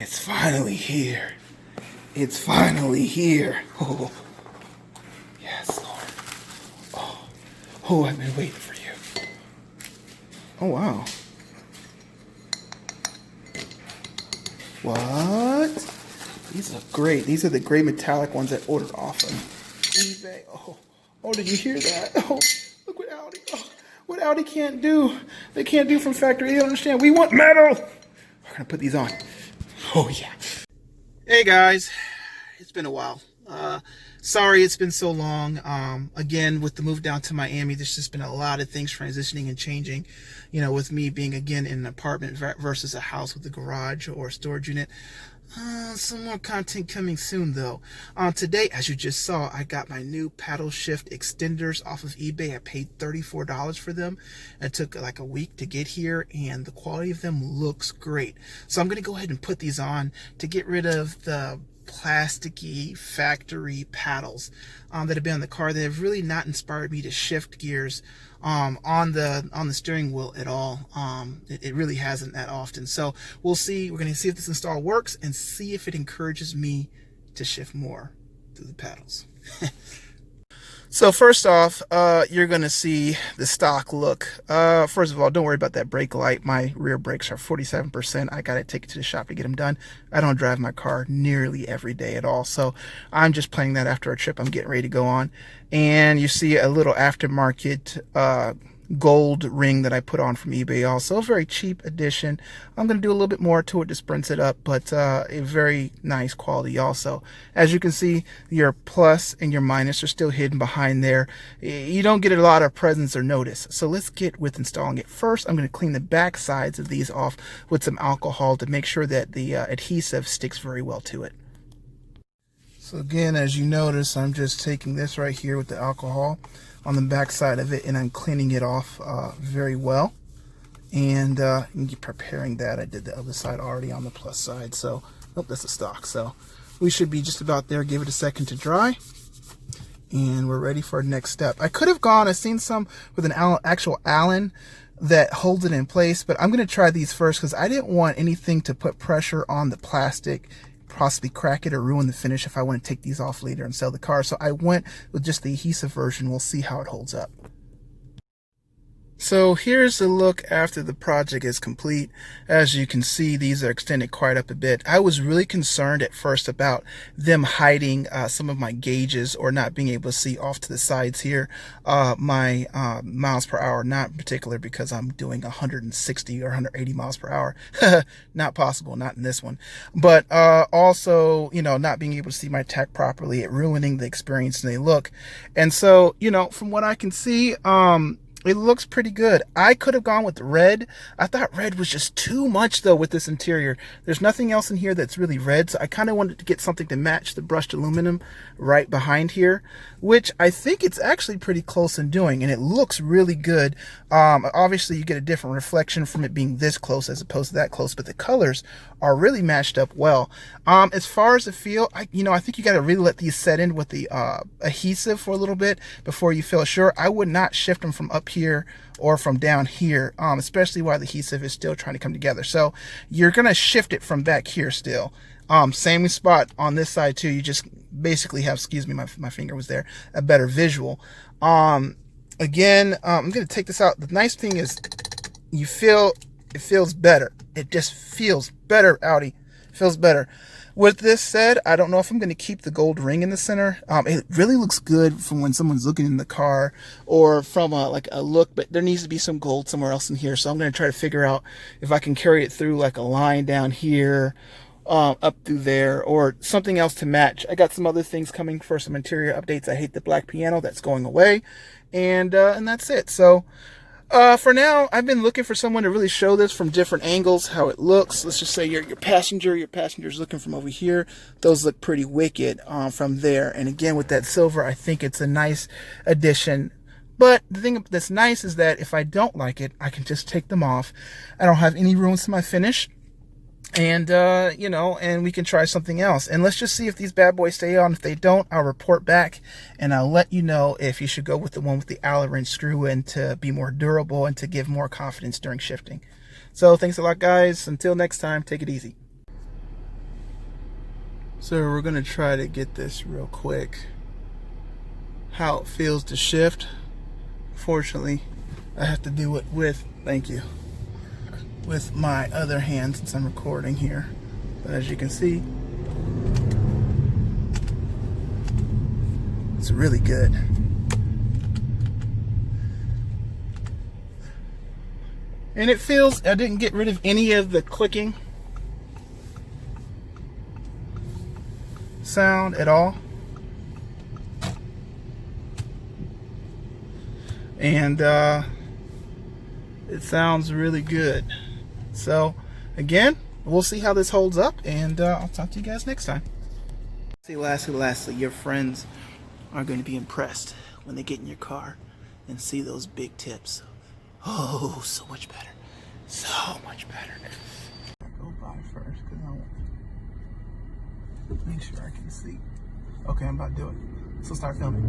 It's finally here. It's finally here. Oh, yes, Lord. Oh, I've been waiting for you. Oh, wow. What? These are great. These are the gray metallic ones I ordered off of eBay. Oh, did you hear that? Oh, look what Audi. Oh, what Audi can't do. They can't do from factory. They don't understand. We want metal. We're gonna put these on. Oh yeah. Hey guys, it's been a while. Sorry it's been so long. Again, with the move down to Miami, there's just been a lot of things transitioning and changing. You know, with me being again in an apartment versus a house with a garage or a storage unit. Some more content coming soon though. Today, as you just saw, I got my new paddle shift extenders off of eBay. I paid $34 for them. It took like a week to get here, and the quality of them looks great. So I'm going to go ahead and put these on to get rid of the plasticky factory paddles that have been on the car that have really not inspired me to shift gears on the steering wheel at all. It really hasn't that often. So we'll see. We're going to see if this install works and see if it encourages me to shift more through the paddles. So first off, you're going to see the stock look. First of all, don't worry about that brake light. My rear brakes are 47%. I got to take it to the shop to get them done. I don't drive my car nearly every day at all. So I'm just playing that after a trip I'm getting ready to go on. And you see a little aftermarket gold ring that I put on from eBay also. A very cheap edition. I'm going to do a little bit more to it to spruce it up, but a very nice quality also. As you can see, your plus and your minus are still hidden behind there. You don't get a lot of presence or notice. So let's get with installing it. First, I'm going to clean the back sides of these off with some alcohol to make sure that the adhesive sticks very well to it. So again, as you notice, I'm just taking this right here with the alcohol on the back side of it, and I'm cleaning it off very well. And preparing that, I did the other side already on the plus side. So, oh, that's a stock. So we should be just about there. Give it a second to dry. And we're ready for our next step. I could have gone, I've seen some with an actual Allen that holds it in place, but I'm going to try these first because I didn't want anything to put pressure on the plastic, possibly crack it or ruin the finish if I want to take these off later and sell the car. So I went with just the adhesive version. We'll see how it holds up. So here's the look after the project is complete. As you can see, these are extended quite up a bit. I was really concerned at first about them hiding some of my gauges or not being able to see off to the sides here. My miles per hour, not in particular because I'm doing 160 or 180 miles per hour. Not possible, not in this one. But also, you know, not being able to see my tach properly, it ruining the experience and the look. And so, you know, from what I can see, it looks pretty good. I could have gone with red. I thought red was just too much though with this interior. There's nothing else in here that's really red, so I kind of wanted to get something to match the brushed aluminum right behind here, which I think it's actually pretty close in doing, and it looks really good. Obviously you get a different reflection from it being this close as opposed to that close, but the colors are really matched up well. As far as the feel, I think you got to really let these set in with the adhesive for a little bit before you feel sure. I would not shift them from up here or from down here, especially while the adhesive is still trying to come together. So you're going to shift it from back here still. Same spot on this side too. You just basically have, excuse me, my finger was there, a better visual. Again, I'm going to take this out. The nice thing is you feel it feels better. It just feels better, Audi. Feels better. With this said, I don't know if I'm going to keep the gold ring in the center. It really looks good from when someone's looking in the car or from a look, but there needs to be some gold somewhere else in here. So I'm going to try to figure out if I can carry it through like a line down here, up through there, or something else to match. I got some other things coming for some interior updates. I hate the black piano. That's going away. And that's it. So for now, I've been looking for someone to really show this from different angles, how it looks. Let's just say your passenger's looking from over here. Those look pretty wicked from there. And again, with that silver, I think it's a nice addition. But the thing that's nice is that if I don't like it, I can just take them off. I don't have any ruins to my finish. And, and we can try something else. And let's just see if these bad boys stay on. If they don't, I'll report back and I'll let you know if you should go with the one with the Allen wrench screw in to be more durable and to give more confidence during shifting. So thanks a lot, guys. Until next time, take it easy. So we're gonna try to get this real quick. How it feels to shift. Fortunately, I have to do it with, thank you, with my other hand since I'm recording here. But as you can see, it's really good. And it feels, I didn't get rid of any of the clicking sound at all. And it sounds really good. So again, we'll see how this holds up, and I'll talk to you guys next time. See, lastly, your friends are going to be impressed when they get in your car and see those big tips. Oh, so much better. So much better. I go by first because I want to make sure I can see. Okay, I'm about to do it. So start filming.